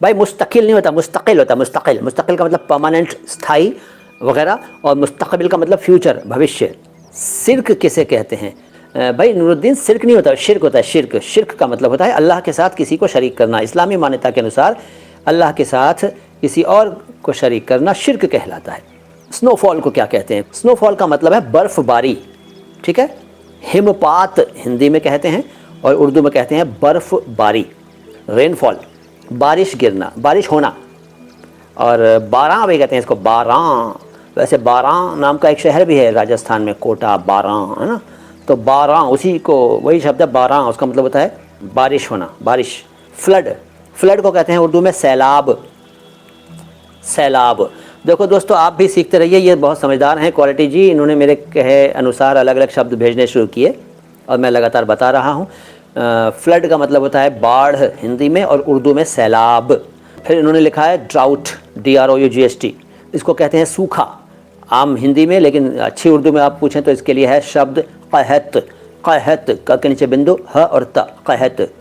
भाई मुस्तकिल नहीं होता, मुस्तकिल होता। मुस्तकिल, मुस्तकिल का मतलब परमानेंट, स्थाई वगैरह, और मुस्तकबिल का मतलब फ्यूचर, भविष्य। शिर्क किसे कहते हैं? भाई नूरुद्दीन, शिर्क नहीं होता, शिर्क होता है। शिर्क, शिर्क का मतलब होता है अल्लाह के साथ किसी को शरीक करना। इस्लामी मान्यता के अनुसार अल्लाह के साथ किसी और को शरीक करना शिर्क कहलाता है। स्नोफॉल को क्या कहते हैं? स्नोफॉल का मतलब है बर्फ़बारी, ठीक है। हिमपात हिंदी में कहते हैं और उर्दू में कहते हैं बर्फ़बारी, रेनफॉल, बारिश गिरना, बारिश होना। और बारां भी कहते हैं इसको, बारां। वैसे बारां नाम का एक शहर भी है राजस्थान में, कोटा, बारां, है ना। तो बारां उसी को, वही शब्द है बारां, उसका मतलब होता है बारिश होना, बारिश। फ्लड, फ्लड को कहते हैं उर्दू में सैलाब, सैलाब। देखो दोस्तों, आप भी सीखते रहिए, ये बहुत समझदार हैं क्वालिटी जी, इन्होंने मेरे कहे अनुसार अलग अलग शब्द भेजने शुरू किए और मैं लगातार बता रहा हूँ। फ्लड का मतलब होता है बाढ़ हिंदी में और उर्दू में सैलाब। फिर इन्होंने लिखा है ड्राउट, DROUGST, इसको कहते हैं सूखा आम हिंदी में, लेकिन अच्छी उर्दू में आप पूछें तो इसके लिए है शब्द कहत। कहत, क के नीचे बिंदु, ह और त, कहत।